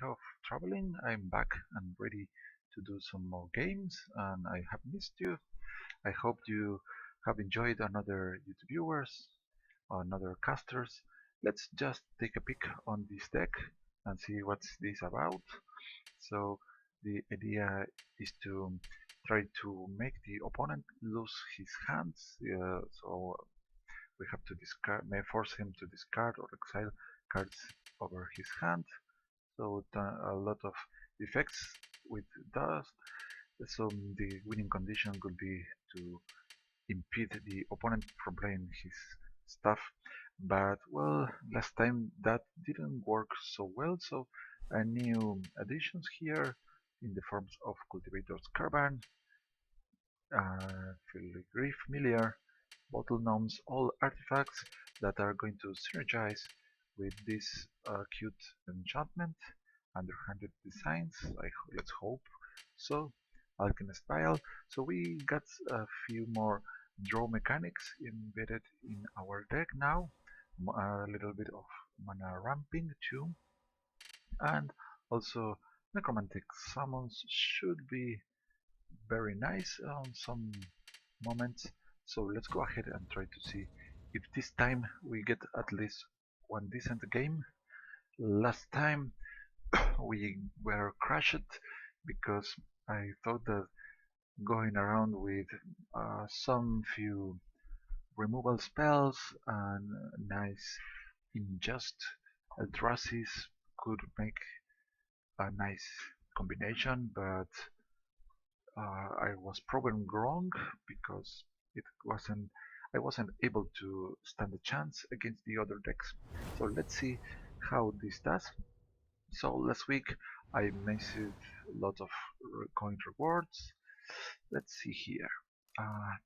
of traveling. I'm back and ready to do some more games, and I have missed you. I hope you have enjoyed another YouTube viewers, another casters. Let's just take a peek on this deck and see what's this about. So the idea is to try to make the opponent lose his hands. So we have to discard, may force him to discard or exile cards over his hand. So a lot of effects with does. So the winning condition could be to impede the opponent from playing his stuff. But well, last time that didn't work so well. So new additions here in the forms of Cultivator's Caravan, Filigree Familiar, Bottle Gnomes, all artifacts that are going to synergize with this cute enchantment, underhanded designs. Let's hope so. Alchemist Vial. So we got a few more draw mechanics embedded in our deck now. A little bit of mana ramping too, and also necromantic summons should be very nice on some moments. So let's go ahead and try to see if this time we get at least one decent game. Last time we were crushed because I thought that going around with some few removal spells and nice ingest Eldrasis could make a nice combination, but I was proven wrong because it wasn't I wasn't able to stand a chance against the other decks. So let's see how this does. So last week I missed a lot of coin rewards. Let's see here.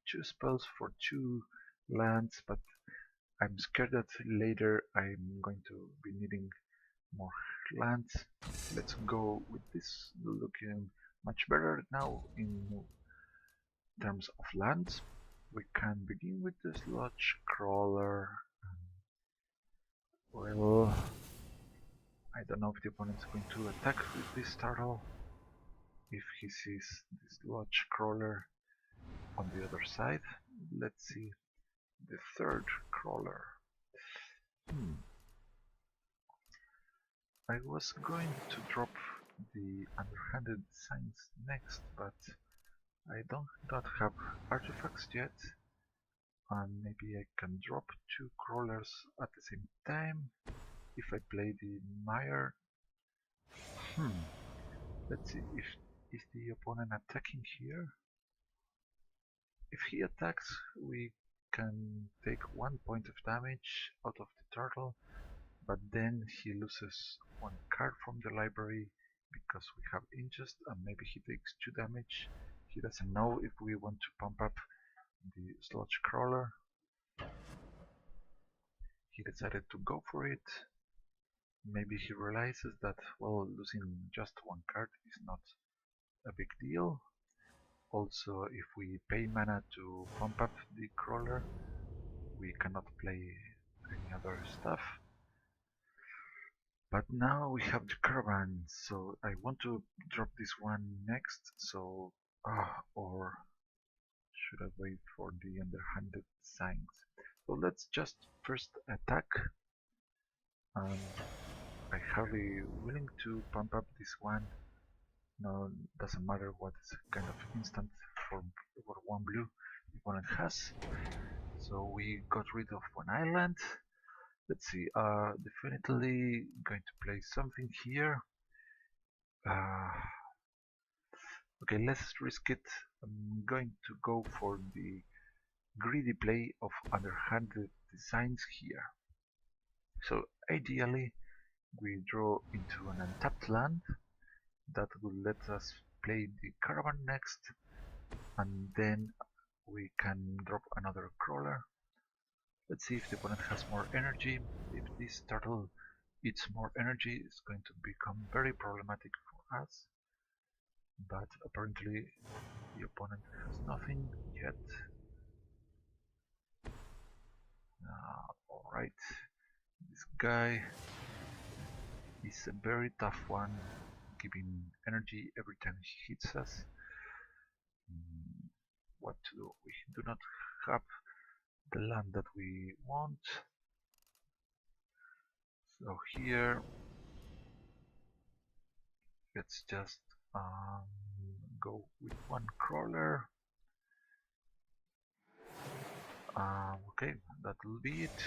Two spells for two lands, but I'm scared that later I'm going to be needing more lands. Let's go with this looking much better now in terms of lands. We can begin with the sludge crawler. Well, I don't know if the opponent is going to attack with this turtle. If he sees this sludge crawler on the other side, let's see the third crawler. I was going to drop the underhanded signs next, but I don't have artifacts yet, and maybe I can drop two crawlers at the same time if I play the mire. Let's see, if is the opponent attacking here? If he attacks, we can take 1 point of damage out of the turtle, but then he loses one card from the library because we have ingest, and maybe he takes 2 damage. He doesn't know if we want to pump up the sludge crawler. He decided to go for it. Maybe he realizes that, well, losing just one card is not a big deal. Also, if we pay mana to pump up the crawler, we cannot play any other stuff. But now we have the caravan, so I want to drop this one next. So, or should I wait for the underhanded signs? So let's just first attack. I hardly willing to pump up this one. No, doesn't matter what kind of instant for one blue the opponent has. So we got rid of one island. Let's see, definitely going to play something here. Okay, let's risk it. I'm going to go for the greedy play of underhanded designs here. So ideally, we draw into an untapped land that will let us play the caravan next, and then we can drop another crawler. Let's see if the opponent has more energy. If this turtle eats more energy, it's going to become very problematic for us. But apparently the opponent has nothing yet. Alright, this guy is a very tough one, giving energy every time he hits us. What to do? We do not have the land that we want. So here, let's just um, go with one crawler. Okay, that will be it.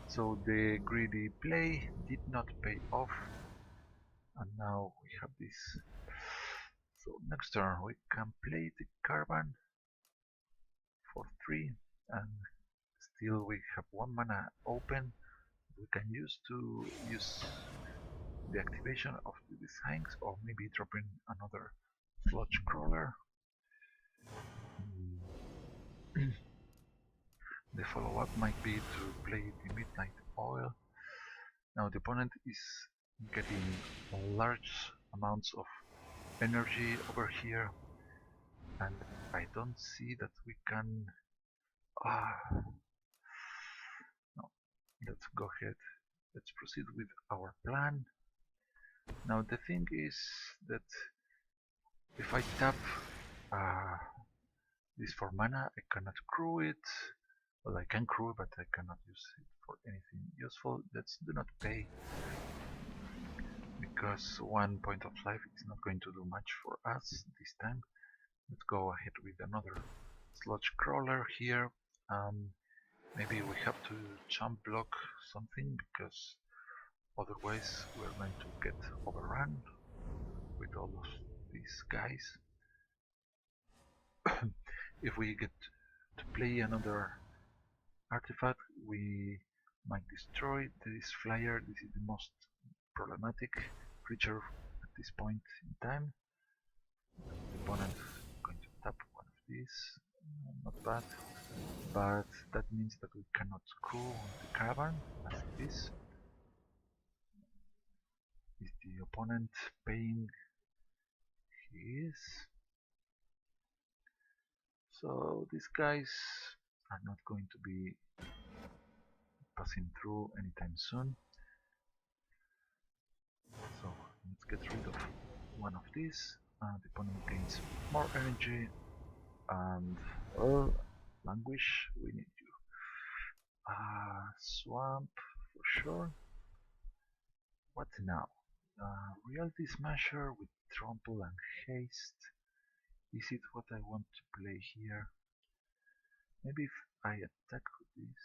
So the greedy play did not pay off, and now we have this. So next turn we can play the carbon for 3, and still we have 1 mana open. We can use to use the activation of the designs, or maybe dropping another sludge crawler. The follow-up might be to play the Midnight Oil. Now the opponent is getting large amounts of energy over here, and I don't see that we can... no, let's go ahead. Let's proceed with our plan. Now the thing is that if I tap this for mana, I cannot crew it. Well, I can crew, but I cannot use it for anything useful. Let's do not pay, because 1 point of life is not going to do much for us this time. Let's go ahead with another sludge crawler here. Maybe we have to jump block something, because otherwise we're going to get overrun with all of these guys. If we get to play another artifact, we might destroy this flyer. This is the most problematic creature at this point in time. The opponent is going to tap one of these. Not bad, but that means that we cannot crew the caravan as it is. Is the opponent paying? He is. So these guys are not going to be passing through anytime soon. So let's get rid of one of these. The opponent gains more energy, and languish, we need you. Swamp for sure. What now? Reality Smasher with Trample and Haste. Is it what I want to play here? Maybe if I attack with this.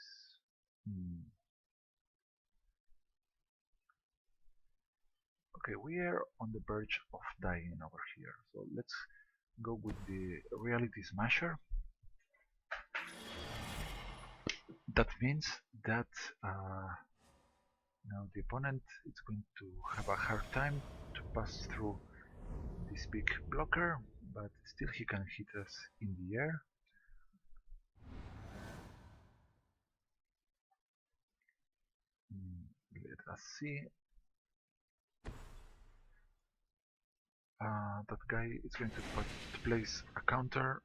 Okay, we are on the verge of dying over here, so let's go with the Reality Smasher. That means that now the opponent is going to have a hard time to pass through this big blocker, but still he can hit us in the air. Let us see. That guy is going to place a counter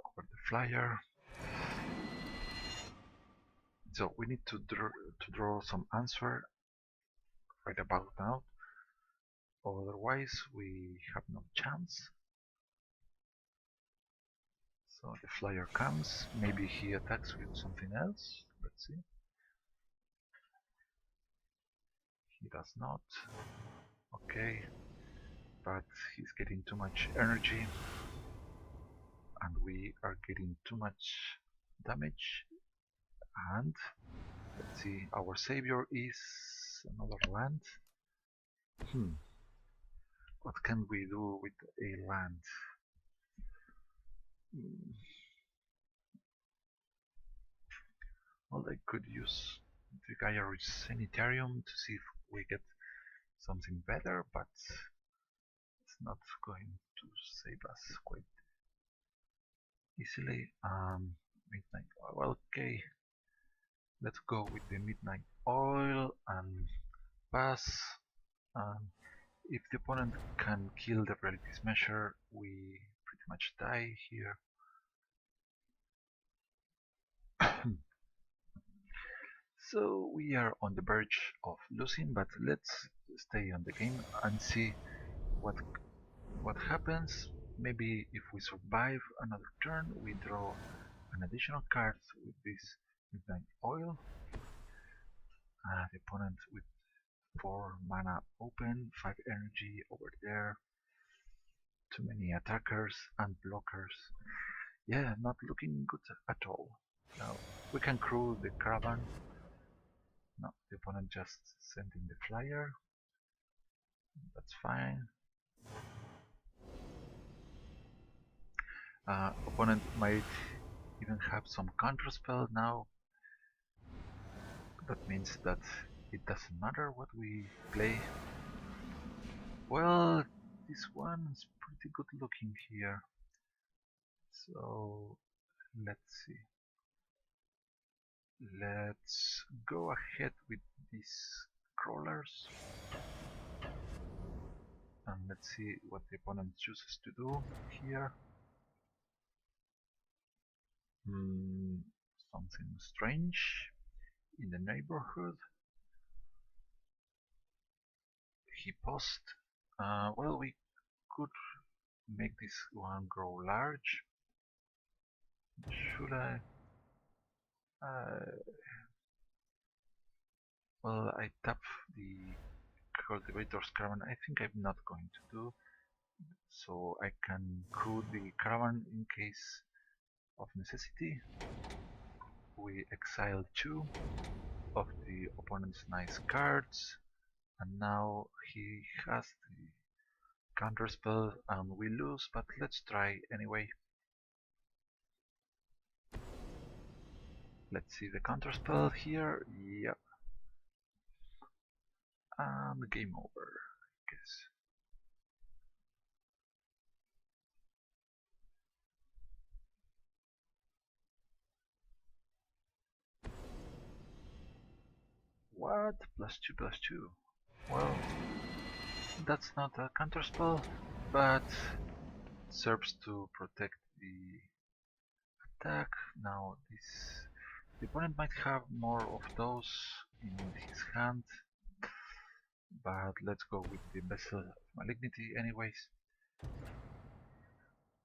over the flyer. So we need to draw some answer right about now. Otherwise we have no chance. So the flyer comes. Maybe he attacks with something else. Let's see. He does not. Okay. But he's getting too much energy, and we are getting too much damage. And let's see, our savior is another land. What can we do with a land? Well, I could use the Gaia-Rich Sanitarium to see if we get something better, but it's not going to save us quite easily. Midnight Oil, okay. Let's go with the Midnight Oil and pass. If the opponent can kill the Reality Smasher, we pretty much die here. So we are on the verge of losing, but let's stay on the game and see what what happens. Maybe if we survive another turn, we draw an additional card with this midnight oil. The opponent with 4 mana open, 5 energy over there. Too many attackers and blockers. Yeah, not looking good at all. Now we can crew the caravan. No, the opponent just sent in the flyer. That's fine. Opponent might even have some counterspell now. That means that it doesn't matter what we play. Well, this one is pretty good looking here. So let's see. Let's go ahead with these crawlers. And let's see what the opponent chooses to do here. Something strange in the neighborhood. He paused. Well, we could make this one grow large. Should I? Well, I tap the cultivator's caravan. I think I'm not going to do so. I can crew the caravan in case of necessity. We exile 2 of the opponent's nice cards, and now he has the counterspell and we lose, but let's try anyway. Let's see the counterspell here. Yep. And game over, I guess. What? +2/+2. Well, that's not a counterspell, but serves to protect the attack. Now the opponent might have more of those in his hand, but let's go with the Vessel of Malignity anyways.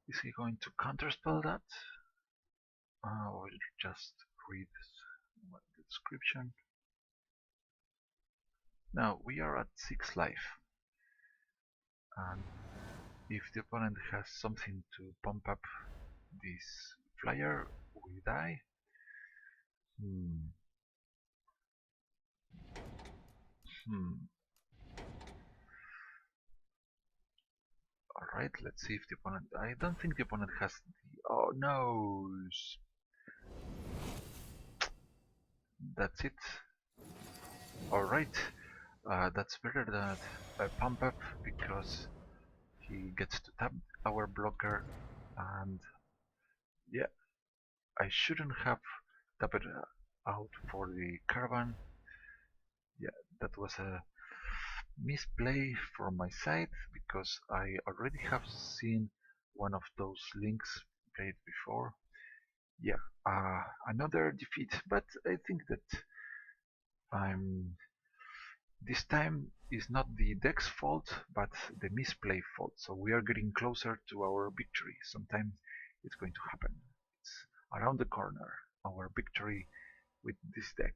Is he going to counterspell that? Or just read the description? Now we are at 6 life, and if the opponent has something to pump up this flyer, we die. Alright, let's see if the opponent... I don't think the opponent has the... Oh no! That's it. Alright, that's better than a pump up because he gets to tap our blocker, and yeah, I shouldn't have tapped out for the caravan. Yeah, that was a misplay from my side because I already have seen one of those links played before. Yeah, another defeat, but I think that this time is not the deck's fault, but the misplay fault. So we are getting closer to our victory. Sometime it's going to happen. It's around the corner, our victory with this deck.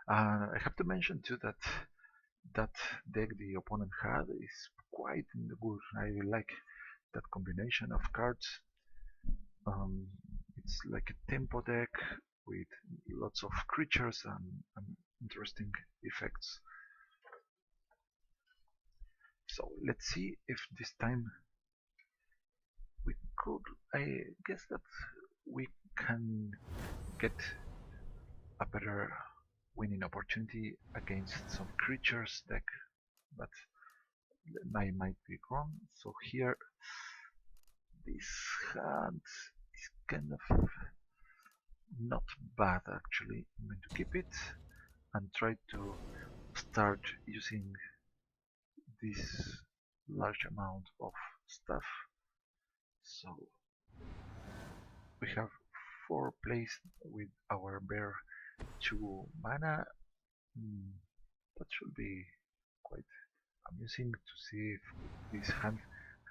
I have to mention too that that deck the opponent had is quite good. I like that combination of cards. It's like a tempo deck with lots of creatures and interesting effects. So let's see if this time we could. I guess that we can get a better winning opportunity against some creatures deck, but I might be wrong. So here, this hand is kind of not bad actually. I'm going to keep it and try to start using this large amount of stuff. So we have 4 plays with our bare 2 mana. That should be quite amusing to see if this hand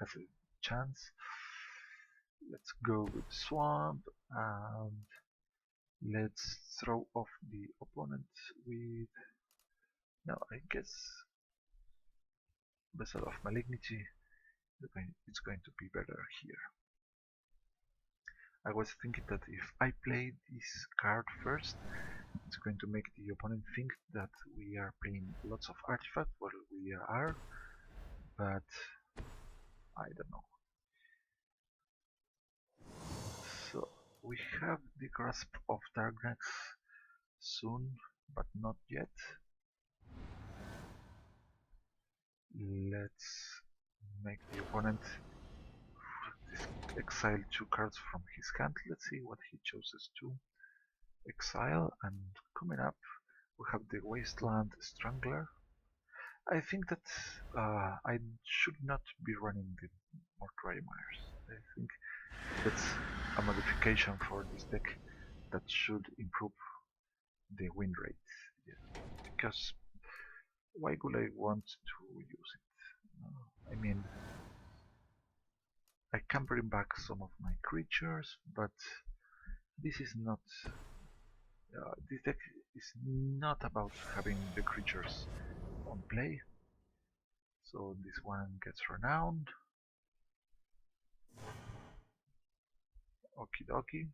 has a chance. Let's go with Swamp and let's throw off the opponent with... No, I guess Vessel of Malignity. It's going to be better here. I was thinking that if I play this card first, it's going to make the opponent think that we are playing lots of artifacts. Well, we are, but I don't know. So we have the Grasp of Darkness soon, but not yet. Let's make the opponent exile 2 cards from his hand. Let's see what he chooses to exile. And coming up, we have the Wasteland Strangler. I think that I should not be running the Mortuary Mires. I think that's a modification for this deck that should improve the win rate. Yeah. Because why would I want to use it? I mean, I can bring back some of my creatures, but this is not... this deck is not about having the creatures on play. So this one gets renowned. Okie dokie.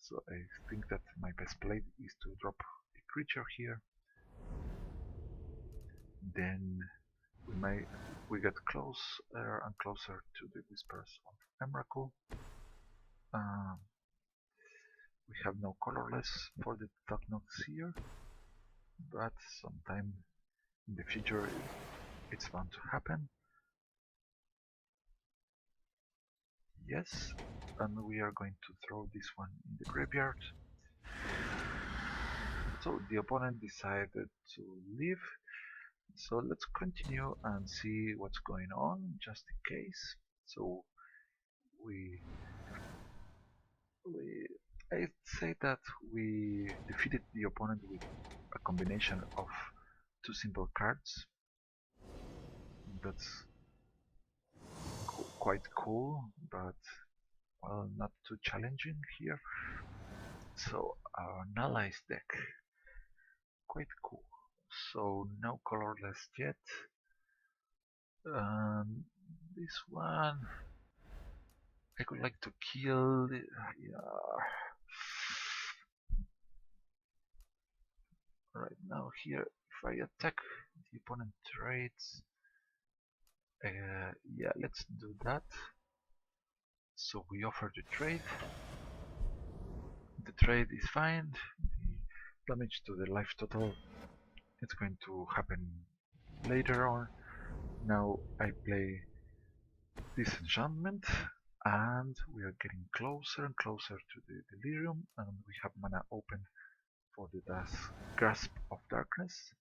So I think that my best play is to drop a creature here. Then we get closer and closer to the Whispers of Emrakul. We have no colorless for the Toknox here, but sometime in the future it's bound to happen. Yes, and we are going to throw this one in the graveyard. So the opponent decided to leave. So let's continue and see what's going on, just in case. So I'd say that we defeated the opponent with a combination of 2 simple cards. That's quite cool, but well, not too challenging here. So our Nallies deck, quite cool. So no colorless yet. This one I would like to kill. Yeah. Right now here, if I attack the opponent trades, yeah, let's do that. So we offer the trade. The trade is fine. The damage to the life total, it's going to happen later on. Now I play this enchantment, and we are getting closer and closer to the Delirium, and we have mana open for the Grasp of Darkness.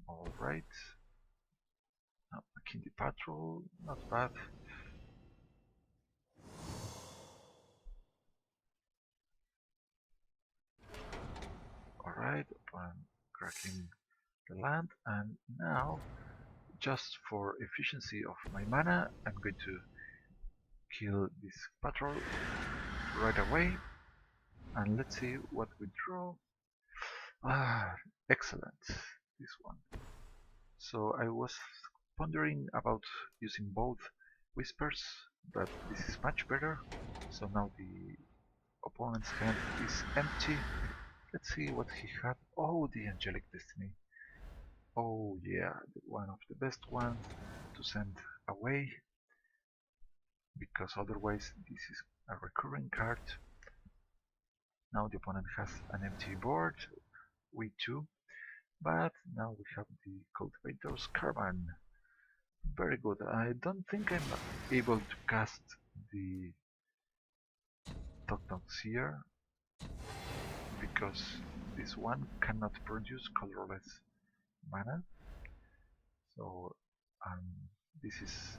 Alright. Now Akindi Patrol, not bad. Alright, upon cracking the land, and now, just for efficiency of my mana, I'm going to kill this patrol right away, and let's see what we draw. Ah, excellent, this one. So I was pondering about using both Whispers, but this is much better. So now the opponent's hand is empty. Let's see what he had. Oh, the Angelic Destiny. Oh yeah, one of the best ones to send away, because otherwise this is a recurring card. Now the opponent has an empty board, we too, but now we have the Cultivator's Caravan. Very good. I don't think I'm able to cast the Toknox here, because this one cannot produce colorless mana. So this is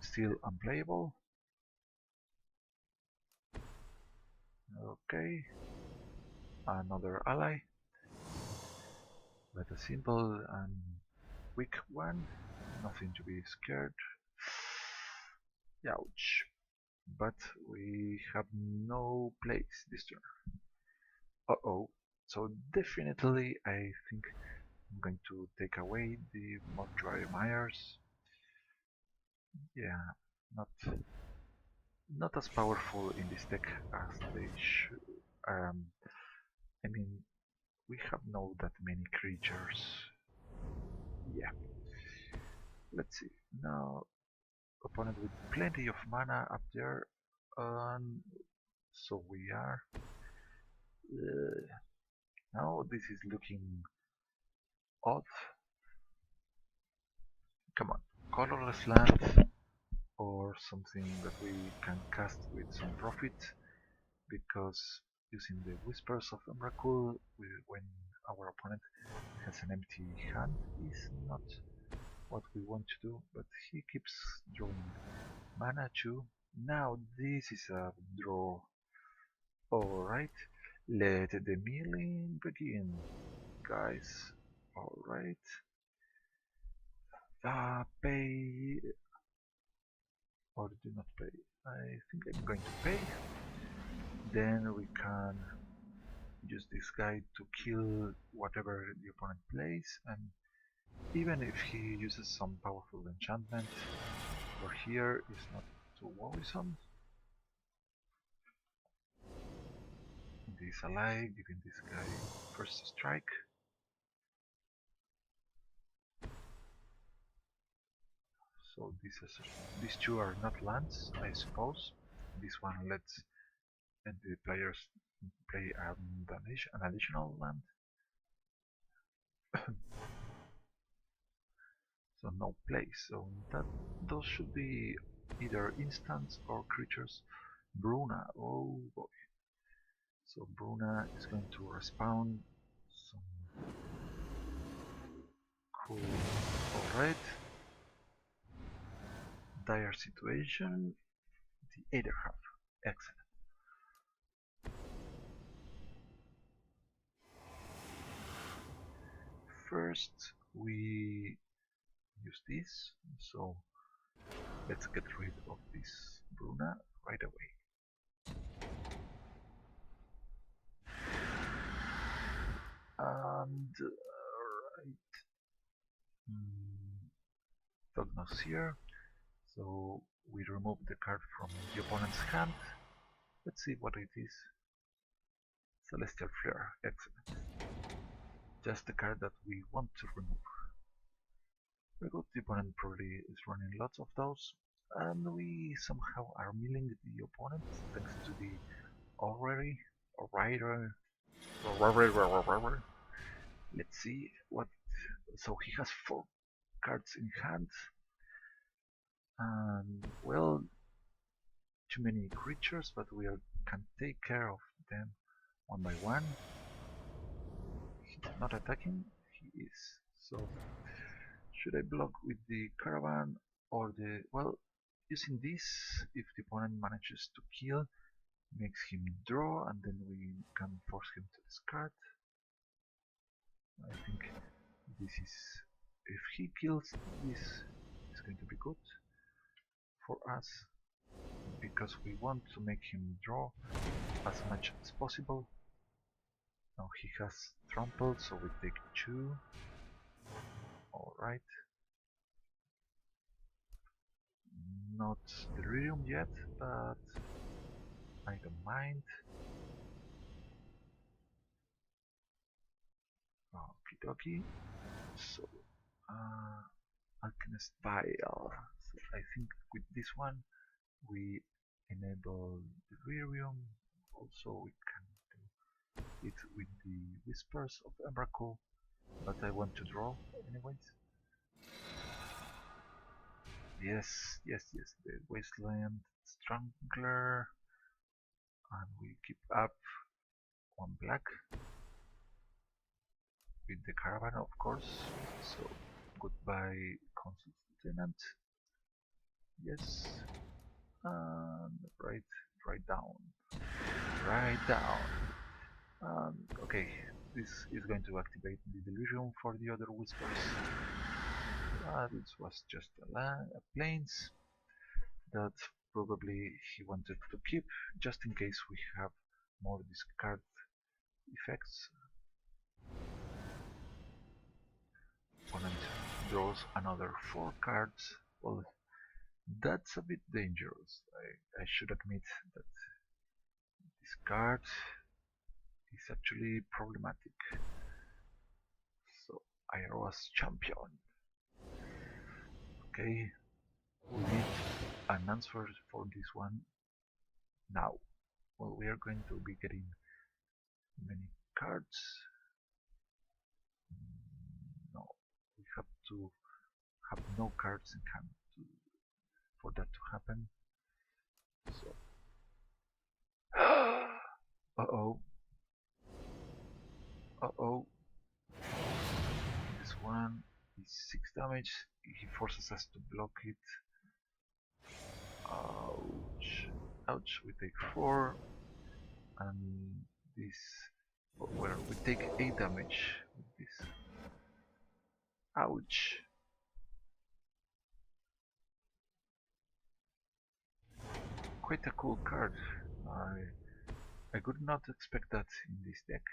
still unplayable. Okay. another ally, but a simple and weak one, nothing to be scared. Ouch. But we have no place this turn. Uh-oh. So definitely I think I'm going to take away the mortuary mires. Yeah, not not as powerful in this deck as they should. I mean, we have not that many creatures. Yeah, let's see. Now, opponent with plenty of mana up there. So we are. Now this is looking odd. Come on, colorless land or something that we can cast with some profit, because using the Whispers of Emrakul when our opponent has an empty hand is not what we want to do, but he keeps drawing mana too. Now this is a draw. Alright, let the milling begin, guys. Alright, pay or do not pay. I think I'm going to pay. Then we can use this guy to kill whatever the opponent plays, and even if he uses some powerful enchantment, over here is not too worrisome. This ally giving this guy first strike. So these two are not lands, I suppose. This one lets the players play an additional land. So no place. So those should be either instants or creatures. Bruna, oh boy. So Bruna is going to respawn some cool. Alright. Dire situation. The other half. Excellent. First we use this. So let's get rid of this Bruna right away. And right. Dognos here. So we remove the card from the opponent's hand. Let's see what it is. Celestial Flare, excellent. Just the card that we want to remove. Very good, the opponent probably is running lots of those, and we somehow are milling the opponent thanks to the already, let's see what. So he has 4 cards in hand, and well, too many creatures, but we can take care of them one by one. He's not attacking, he is. So should I block with the caravan or the... well, using this, if the opponent manages to kill, makes him draw, and then we can force him to discard. I think this is... if he kills, this is going to be good for us, because we want to make him draw as much as possible. Now he has trampled, so we take 2. Alright. Not delirium yet, but I don't mind. Okie dokie. So, Alchemist Vial. So I think with this one we enable delirium. Also we can do it with the Whispers of Emrakul, but I want to draw anyways. Yes, yes, yes, the Wasteland Strangler, and we keep up 1 black with the caravan, of course. So goodbye, Consul Lieutenant. Yes, and right down, right down. Okay, this is going to activate the delusion for the other whispers. This was just a planes that probably he wanted to keep just in case we have more discard effects. Opponent draws another 4 cards. Well, that's a bit dangerous. I should admit that this card is actually problematic. So, Iroa's champion. Okay, we need an answer for this one now. Well, we are going to be getting many cards. No, we have to have no cards in hand for that to happen. So, uh-oh, uh-oh. This one is 6 damage. He forces us to block it. Ouch. Ouch, we take 4. And this... well, we take 8 damage with this. Ouch. Quite a cool card. I could not expect that in this deck.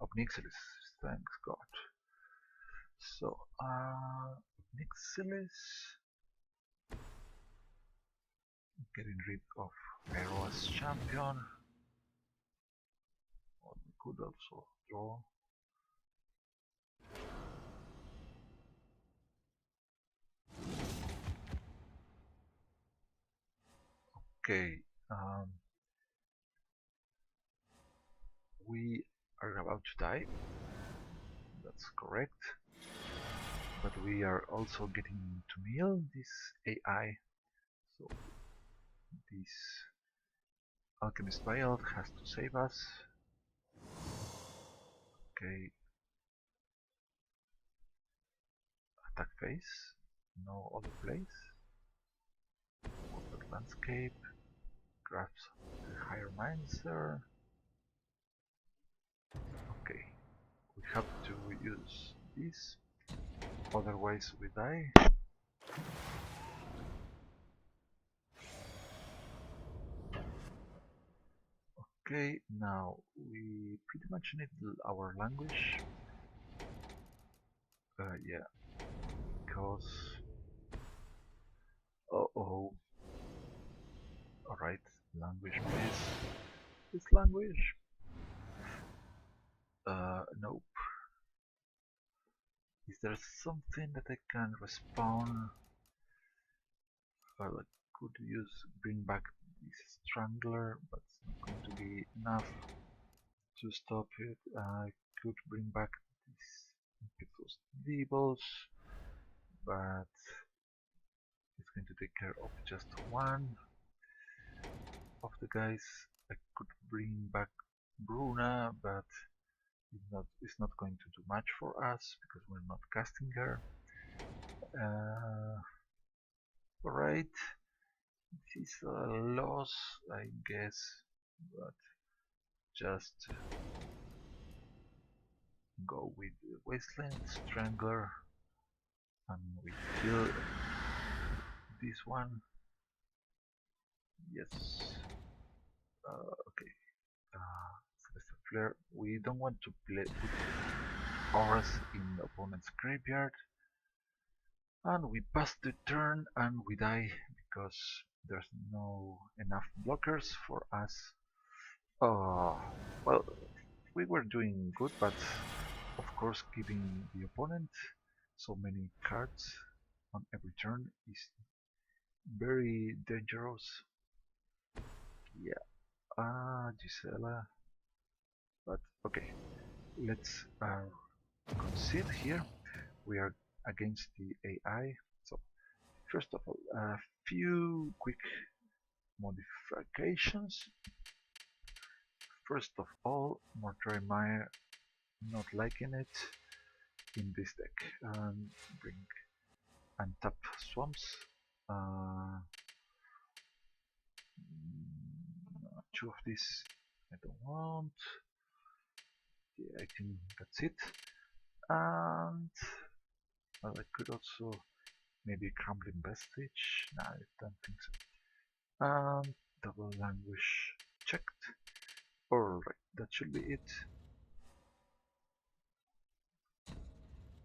Obnixilis, thanks God. So, Obnixilis, getting rid of Iroa's champion. Or we could also draw. Okay, we are about to die. That's correct. But we are also getting to meal this AI. So this Alchemist Vial has to save us. Okay. Attack phase. No other place. Water landscape. Grabs the higher mines there. Okay. We have to use this. Otherwise we die. Okay, now we pretty much need our language. Yeah, because... oh. Alright, language please. This language? Nope. Is there something that I can respawn? Well, I could use bring back this strangler, but it's not going to be enough to stop it. I could bring back these impetuous devils, but it's going to take care of just one of the guys. I could bring back Bruna, but it's not going to do much for us because we're not casting her. Alright, this is a loss, I guess, but just go with the Wasteland Strangler and we kill this one. Yes. Okay. Celestial Flare. We don't want to put auras in the opponent's graveyard. And we pass the turn and we die because there's no enough blockers for us. Well, we were doing good, but of course giving the opponent so many cards on every turn is very dangerous. Yeah, Gisela. But okay, let's concede here. We are against the AI. So first of all, a few quick modifications. First of all, Mortuary Mire, not liking it in this deck. Bring untap swamps. Uh, 2 of these I don't want. Yeah, I think that's it. And well, I could also maybe crumbling vestige. No, I don't think so. And double language checked. Alright, that should be it.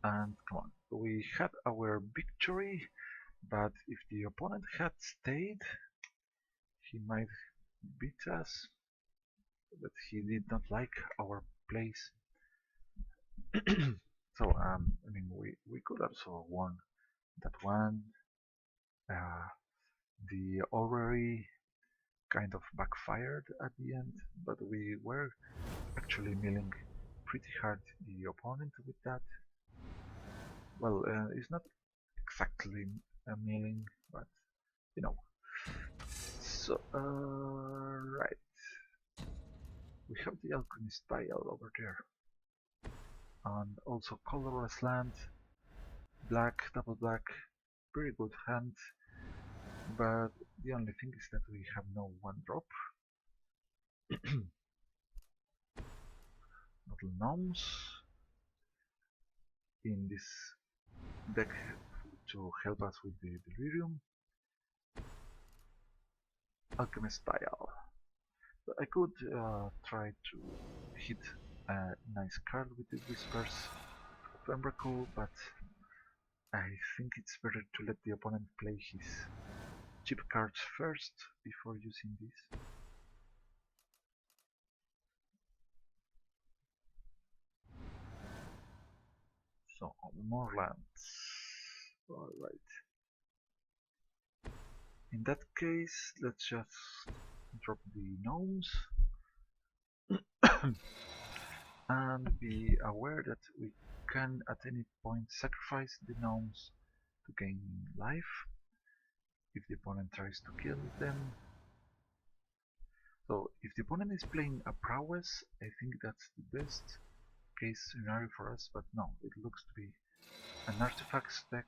And come on, we had our victory, but if the opponent had stayed, he might beat us, but he did not like our place. So, I mean, we could also won that one. Uh, the ovary kind of backfired at the end, but we were actually milling pretty hard the opponent with that. Well, it's not exactly a milling, but you know. So, right. We have the alchemist vial over there, and also colorless land, black, double black, very good hand. But the only thing is that we have no one drop. Little gnomes in this deck to help us with the delirium. Alchemist vial. I could try to hit a nice card with the whispers of Emrakul, but I think it's better to let the opponent play his cheap cards first before using this. So, more lands. Alright. In that case, let's just drop the gnomes and be aware that we can at any point sacrifice the gnomes to gain life if the opponent tries to kill them. So if the opponent is playing a prowess, I think that's the best case scenario for us, but no, it looks to be an artifacts deck.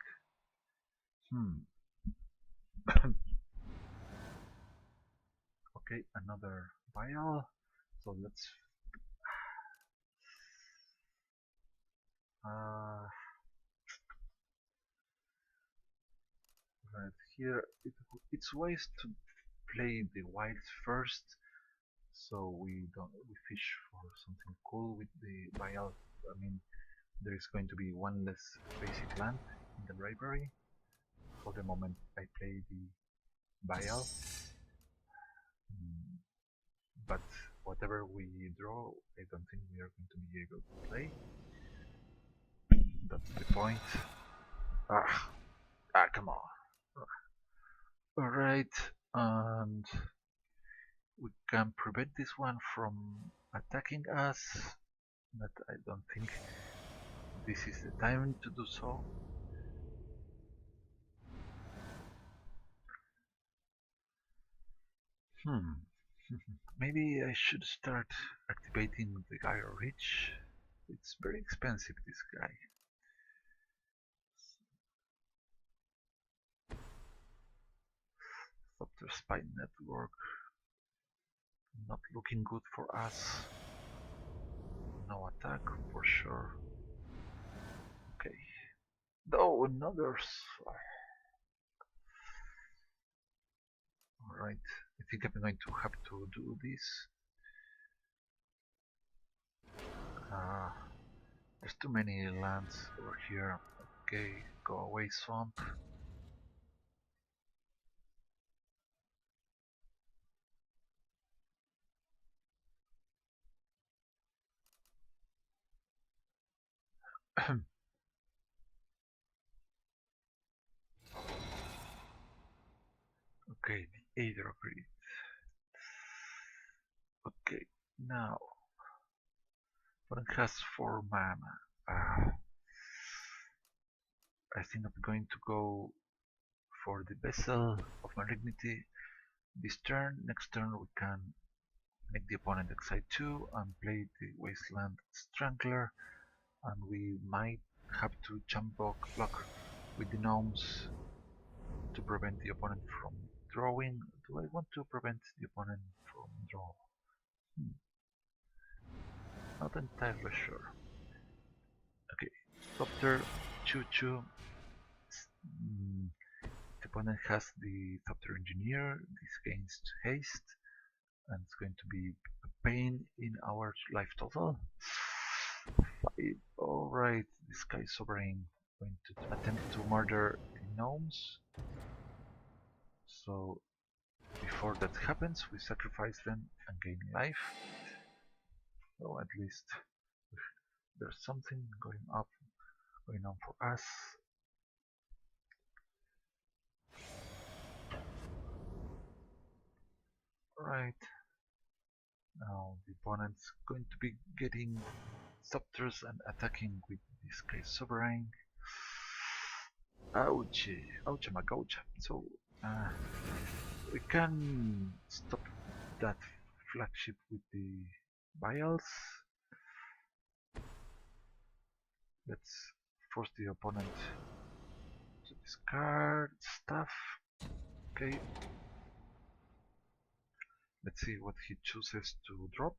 Okay, another vial. So let's right here. It's wise to play the wilds first, so we fish for something cool with the vial. I mean, there is going to be one less basic land in the library. For the moment, I play the vial, but whatever we draw, I don't think we are going to be able to play. That's the point. Come on. Alright, and we can prevent this one from attacking us, but I don't think this is the time to do so. Maybe I should start activating the Gyro Reach. It's very expensive, this guy. Software Spy Network. Not looking good for us. No attack for sure. Okay. Oh, another. Alright, I think I'm going to have to do this. There's too many lands over here. Okay, go away, swamp. Okay, the Aether Grid. Okay, now opponent has 4 mana. I think I'm going to go for the Vessel of Malignity this turn. Next turn we can make the opponent exile 2 and play the Wasteland Strangler, and we might have to jump block with the gnomes to prevent the opponent from drawing. Do I want to prevent the opponent from draw? Not entirely sure. Okay, Thopter, Choo Choo. Mm, the opponent has the Thopter Engineer. This gains haste, and it's going to be a pain in our life total. 5. Alright, this guy is Sovereign going to attempt to murder the gnomes. So before that happens, we sacrifice them and gain life. So at least there's something going on for us. Right. Now the opponent's going to be getting Thopters and attacking with this case Sovereign. Ouch! Ouch, ouch. So we can stop that flagship with the vials. Let's force the opponent to discard stuff. Okay. Let's see what he chooses to drop.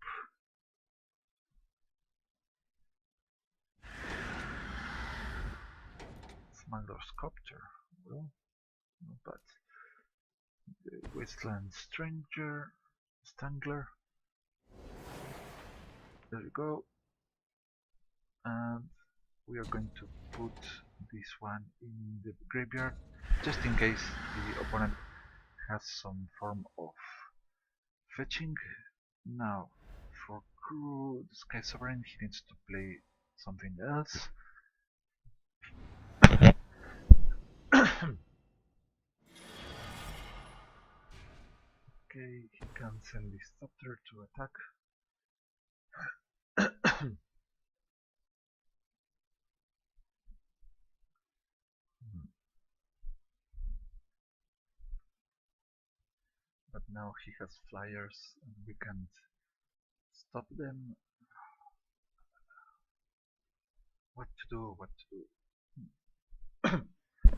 Smuggler's Copter. Well, not bad. The Wasteland Strangler. There we go. And we are going to put this one in the graveyard just in case the opponent has some form of fetching. Now, for crew, the Sky Sovereign, he needs to play something else. Okay, he can send this Thopter to attack. But now he has flyers and we can't stop them. What to do? What to do?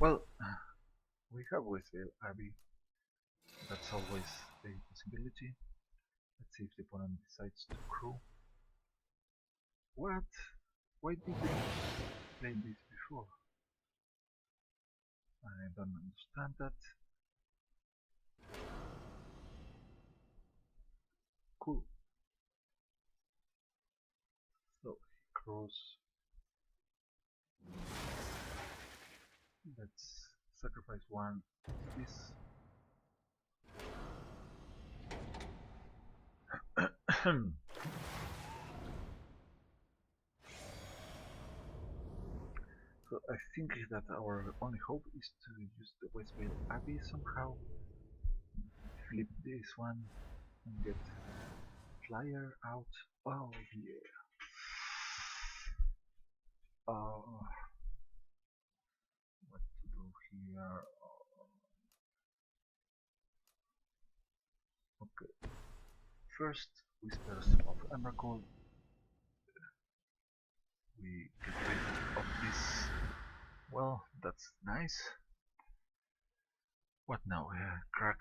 Well, we have Westvale Abbey. That's always a possibility. Let's see if the opponent decides to crew. What? Why did they play this before? I don't understand that. Cool. So he crews. Let's sacrifice one of this. So I think that our only hope is to use the Westvale Abbey somehow. Flip this one and get flyer out. Oh yeah. What to do here? Okay. First, Whispers of Emrakul. We get rid of this. Well, that's nice. What now? Crack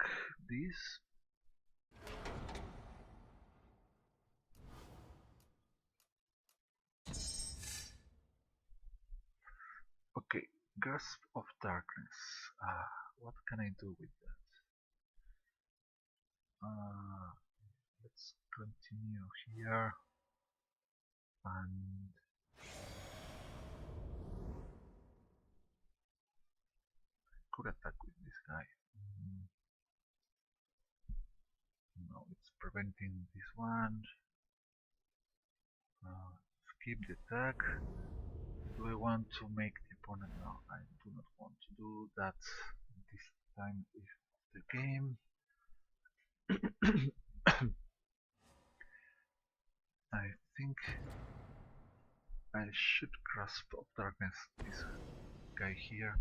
this. Okay, Grasp of Darkness. What can I do with that? Let's continue here and could attack with this guy. No, it's preventing this one. Skip the attack. Do I want to make the opponent? No, I do not want to do that this time of the game. I think I should Grasp of Darkness this guy here.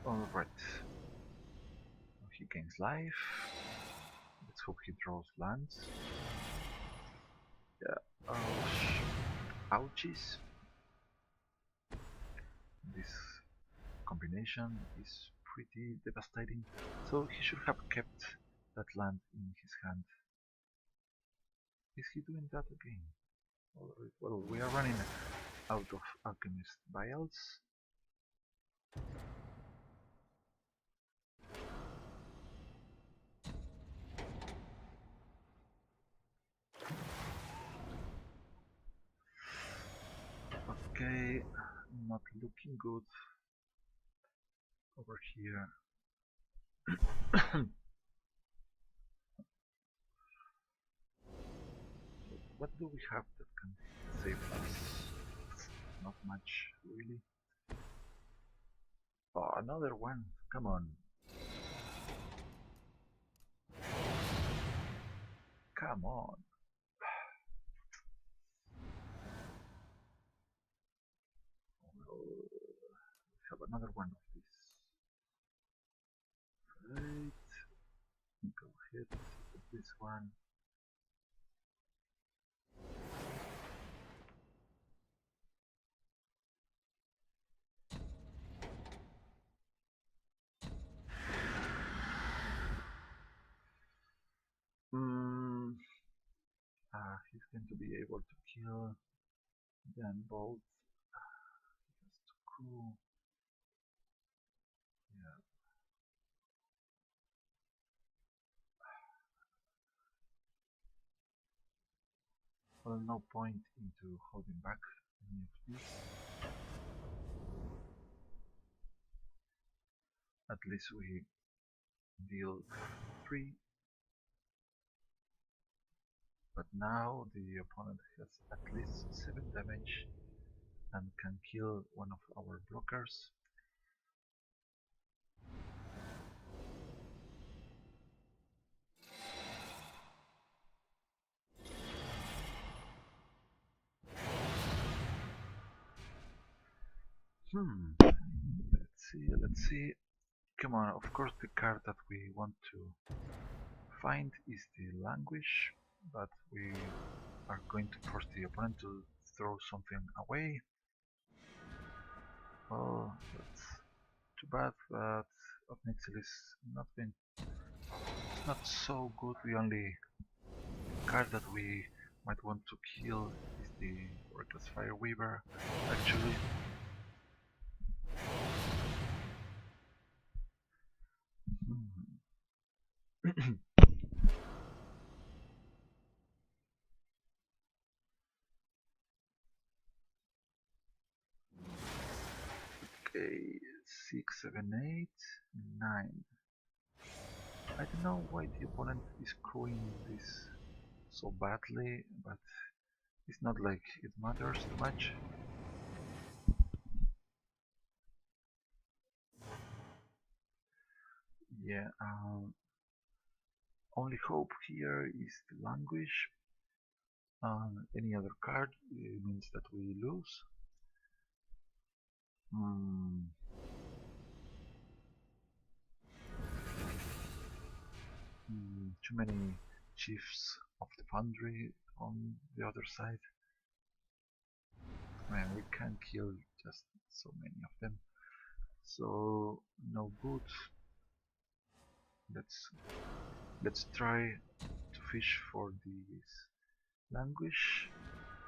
Alright. He gains life. Let's hope he draws lands. Yeah. Ouchies. This combination is pretty devastating. So he should have kept that land in his hand. Is he doing that again? Alright, well, we are running out of alchemist vials. Okay, not looking good over here. What do we have that can save us? Not much, really. Oh, another one. Come on. Come on. We'll have another one of these. Right. Go ahead with this one. He's going to be able to kill then both. Just too cool. Yeah. Well, no point into holding back any of these. At least we deal 3. But now the opponent has at least 7 damage and can kill one of our blockers. Let's see. Come on, of course the card that we want to find is the language, but we are going to force the opponent to throw something away. Well, that's too bad, but Obnixil is not so good. The only card that we might want to kill is the Oracle's Fire Weaver, actually. Okay, 6, 7, 8, 9. I don't know why the opponent is crewing this so badly, but it's not like it matters too much. Yeah, only hope here is the language. Any other card means that we lose. Too many chiefs of the foundry on the other side. Man, we can kill just so many of them. So no good. Let's try to fish for this language.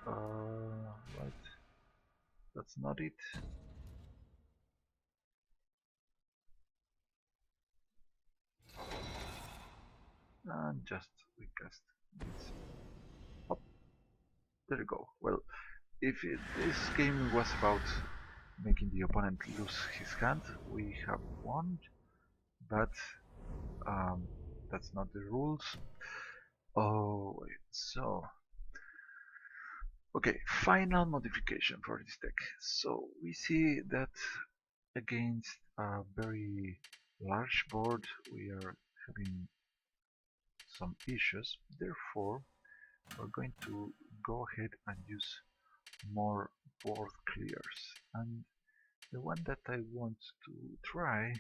Right. That's not it. And just we cast this. Oh, there you go. Well, if this game was about making the opponent lose his hand, we have won, but that's not the rules. Oh, wait, so okay, final modification for this deck. So we see that against a very large board we are having some issues. Therefore, we're going to go ahead and use more board clears. And the one that I want to try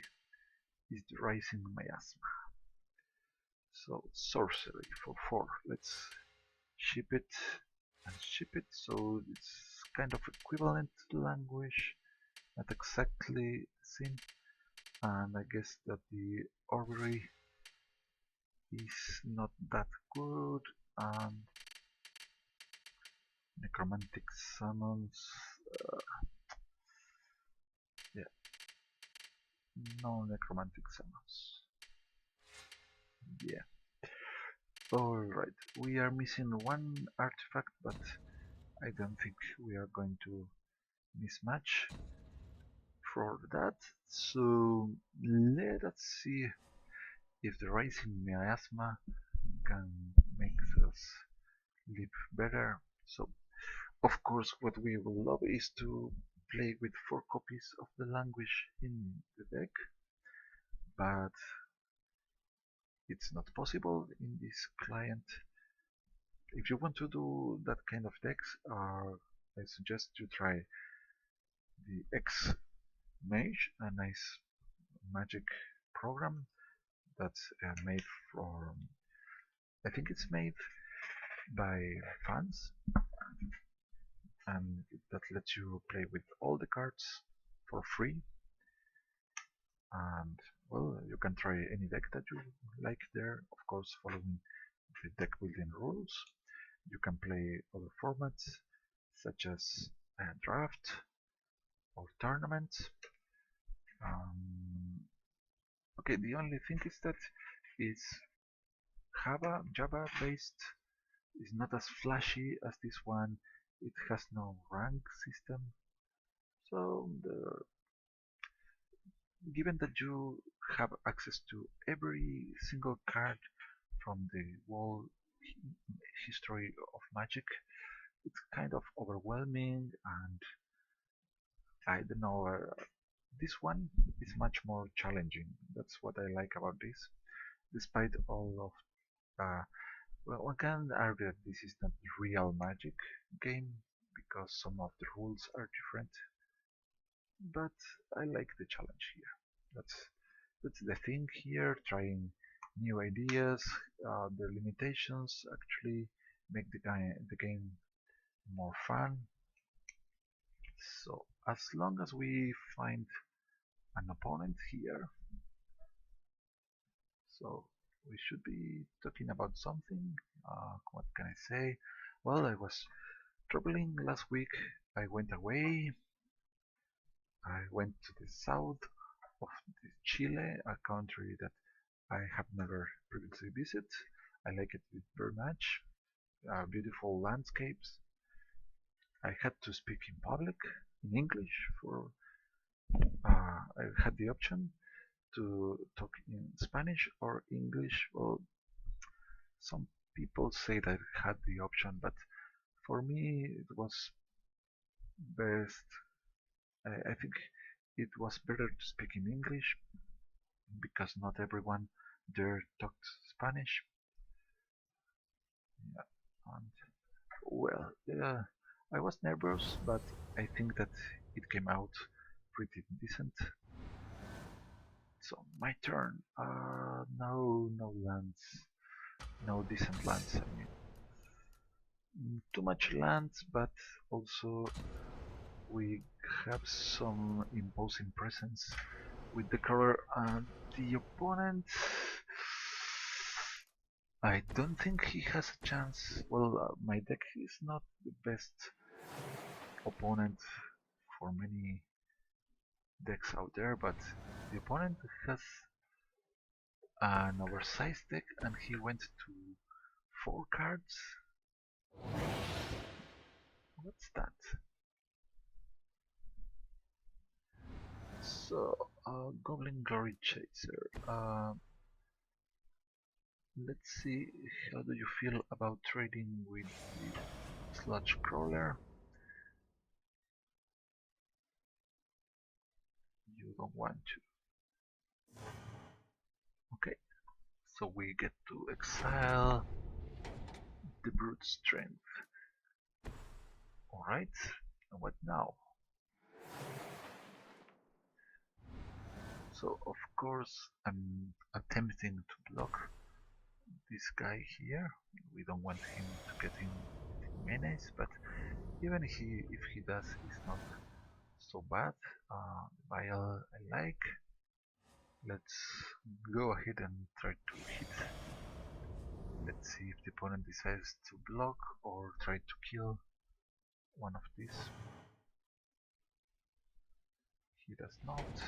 is the Rising Miasma. So sorcery for 4. Let's ship it and ship it, so it's kind of equivalent to language, not exactly the same. And I guess that the Orrery is not that good, and necromantic summons, yeah, no necromantic summons. Yeah. Alright, we are missing one artifact, but I don't think we are going to mismatch for that. So let us see if the rising miasma can make us live better. So of course what we will love is to play with 4 copies of the language in the deck, but it's not possible in this client. If you want to do that kind of decks, I suggest you try the X Mage, a nice magic program that's made from, I think it's made by fans, and that lets you play with all the cards for free. And well, you can try any deck that you like there, of course following the deck building rules. You can play other formats such as draft or tournament. Okay, the only thing is that it's Java based, is not as flashy as this one. It has no rank system, so given that you have access to every single card from the whole history of Magic, it's kind of overwhelming, and I don't know, this one is much more challenging. That's what I like about this. Despite all of, well, one can argue that this is not real Magic game because some of the rules are different, but I like the challenge here. That's the thing here, trying new ideas. The limitations actually make the game more fun. So as long as we find an opponent here, so we should be talking about something. What can I say? Well, I was traveling last week. I went away. I went to the south of Chile, a country that I have never previously visited. I like it very much. Beautiful landscapes. I had to speak in public in English for. I had the option to talk in Spanish or English. Well, some people say that I had the option, but for me it was best. I think it was better to speak in English because not everyone there talked Spanish. Yeah, and well, I was nervous, but I think that it came out pretty decent. So my turn. No lands, no decent lands. I mean, too much lands, but also we have some imposing presence with the color, and the opponent. I don't think he has a chance. Well, my deck is not the best opponent for many decks out there, but the opponent has an oversized deck and he went to 4 cards. What's that? So, Goblin Glory Chaser. Let's see, how do you feel about trading with the Sludge Crawler? You don't want to. Okay, so we get to exile the Brute Strength. Alright, and what now? So of course I'm attempting to block this guy here. We don't want him to get in menace, but even if he does, it's not so bad. Vial I like. Let's go ahead and try to hit Let's see if the opponent decides to block or try to kill one of these. He does not.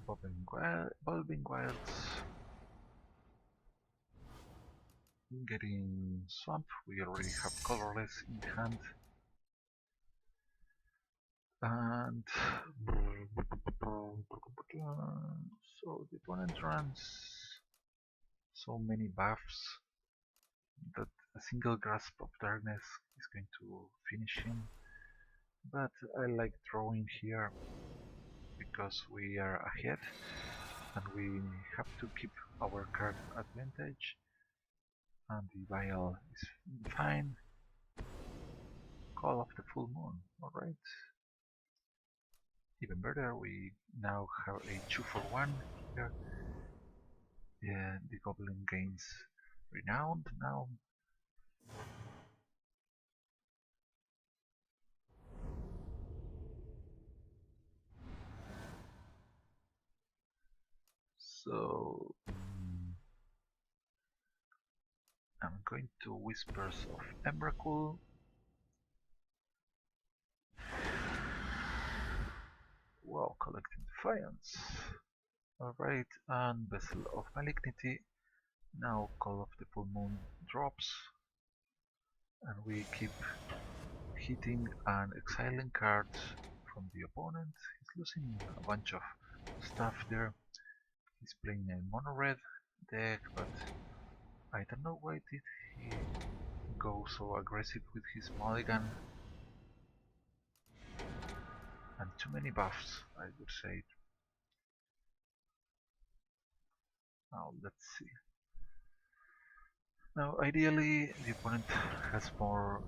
Bulbing Wilds. Getting Swamp. We already have Colorless in hand. And so the opponent runs so many buffs that a single Grasp of Darkness is going to finish him. But I like drawing here because we are ahead and we have to keep our card advantage. And the Vial is fine. Call of the Full Moon, alright. Even better, we now have a 2-for-1 here. Yeah, the Goblin gains Renowned now. So I'm going to Whispers of Emrakul. Wow, collecting Defiance. Alright, and Vessel of Malignity. Now Call of the Full Moon drops. And we keep hitting and exiling cards from the opponent. He's losing a bunch of stuff there. He's playing a mono red deck, but I don't know why did he go so aggressive with his mulligan. And too many buffs, I would say. Now let's see. Now ideally the opponent has more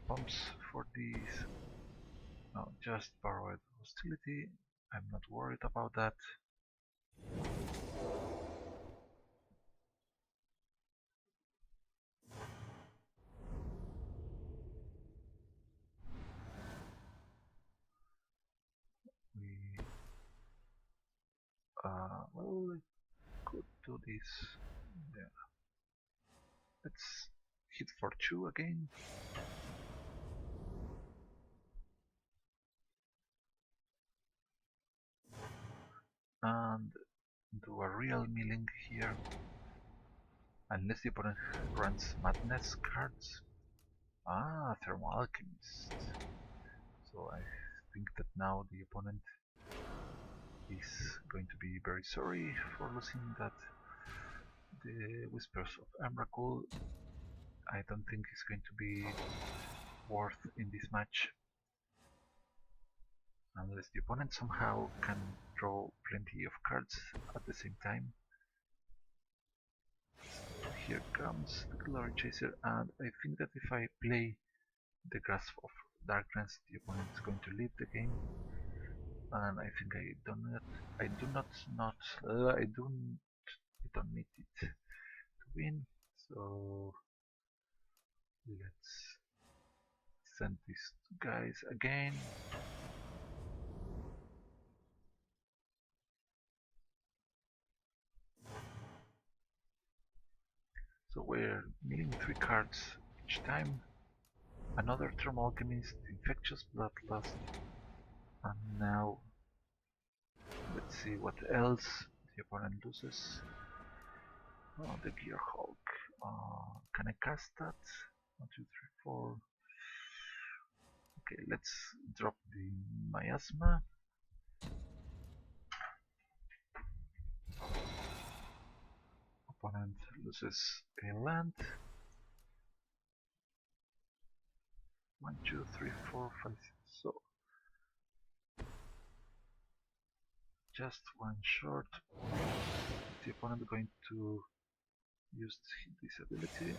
bumps for these. No, just borrowed hostility. I'm not worried about that. We well, we could do this. Yeah. Let's hit for 2 again. And do a real milling here. Unless the opponent runs Madness cards. Ah, Thermal Alchemist. So I think that now the opponent is going to be very sorry for losing that. The Whispers of Emrakul, I don't think is going to be worth in this match. Unless the opponent somehow can draw plenty of cards at the same time. So here comes the Glory Chaser, and I think that if I play the Grasp of Darkness, the opponent is going to leave the game. And I think I don't need it to win. So let's send these guys again. So we're milling 3 cards each time. Another Thermal Alchemist, Infectious Bloodlust, and now let's see what else the opponent loses. Oh, the Gear Hulk. Can I cast that? 1, 2, 3, 4. Okay, let's drop the Miasma. Opponent loses a land. 1, 2, 3, 4, 5, 6. So just one short. The opponent going to use this ability.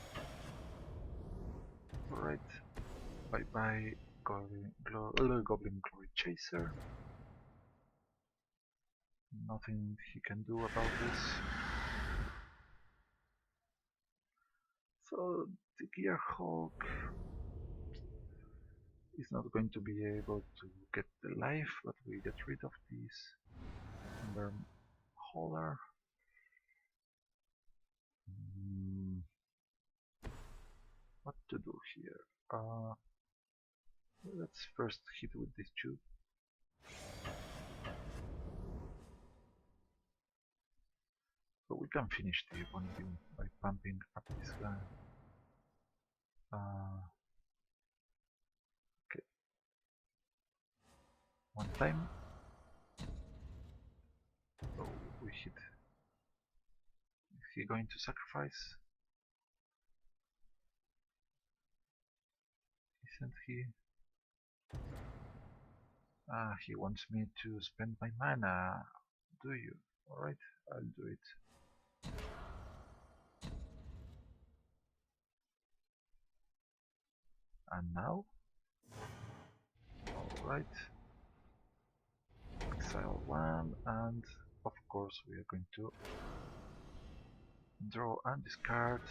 Alright. Bye bye Goblin Glory Chaser. Nothing he can do about this. So the Gear Hulk is not going to be able to get the life, but we get rid of this Ember Hauler. to do here? Let's first hit with these two. So we can finish the opponent by pumping up this guy. Okay, one time. So we hit. Is he going to sacrifice? Isn't he? He wants me to spend my mana. Do you? Alright, I'll do it. And now? Alright. Exile one, and of course we are going to draw and discard.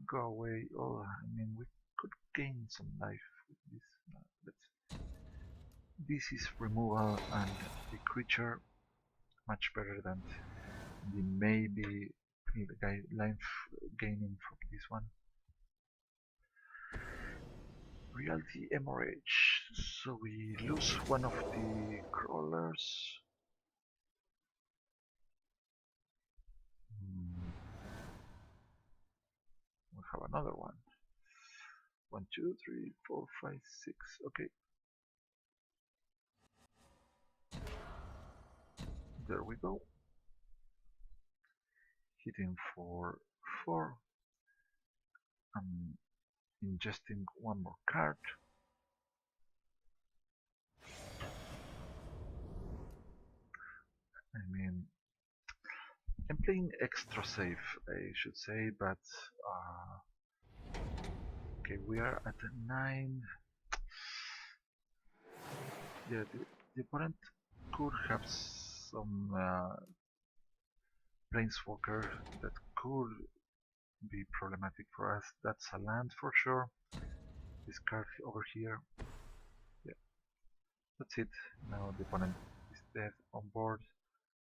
Go away. Oh, I mean, we could gain some life with this. This is removal and the creature much better than the maybe life gaining from this one. Reality hemorrhage. So we lose one of the crawlers. We have another one. 1, 2, 3, 4, 5, 6. Okay. There we go. Hitting for 4. I'm ingesting one more card. I mean, I'm playing extra safe, I should say, but okay, we are at 9. Yeah, the opponent could have some planeswalker that could be problematic for us. That's a land for sure. This card over here. Yeah, that's it. Now the opponent is dead on board.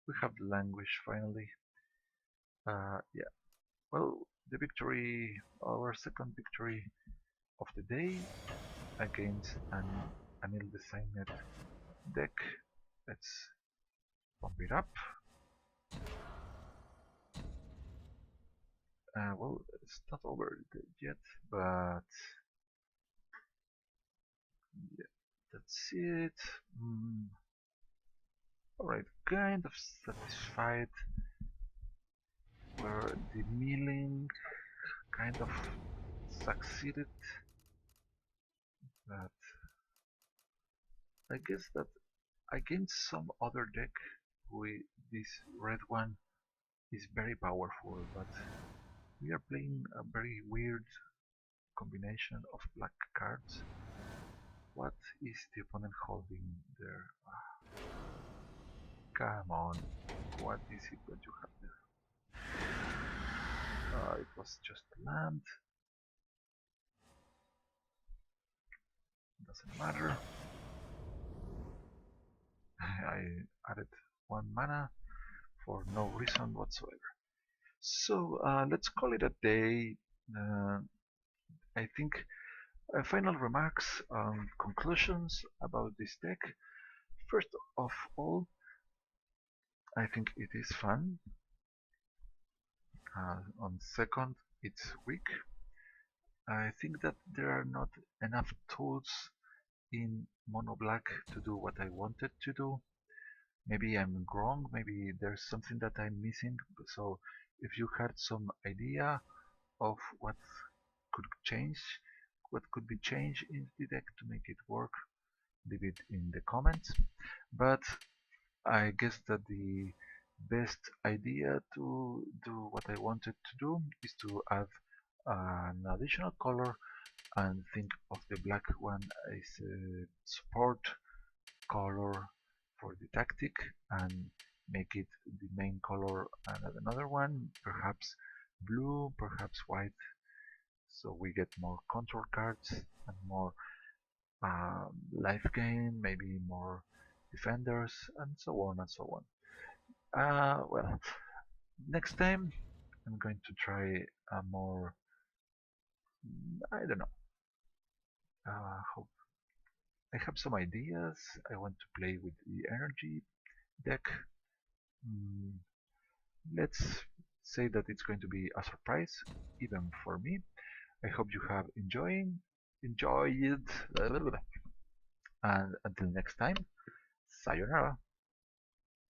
We have the language finally. Yeah. Well, the victory, our second victory of the day against an ill-designed deck. Let's pump it up. Well, it's not over yet, but yeah, that's it. Alright, kind of satisfied where the milling kind of succeeded, but I guess that against some other deck with this red one is very powerful, but we are playing a very weird combination of black cards. What is the opponent holding there? Come on, what is it that you have there? It was just land. Doesn't matter. I added 1 mana for no reason whatsoever. So let's call it a day. I think final remarks, conclusions about this deck. First of all, I think it is fun. On second, it's weak. I think that there are not enough tools in mono black to do what I wanted to do. Maybe I'm wrong, maybe there's something that I'm missing. So if you had some idea of what could change, what could be changed in the deck to make it work, leave it in the comments. But I guess that the best idea to do what I wanted to do is to add an additional color and think of the black one as a support color for the tactic and make it the main color, and add another one, perhaps blue, perhaps white, so we get more control cards and more life gain, maybe more defenders, and so on and so on. Well, next time I'm going to try a more I don't know. Hope I have some ideas. I want to play with the energy deck. Mm, let's say that it's going to be a surprise, even for me. I hope you have enjoyed, and until next time, sayonara.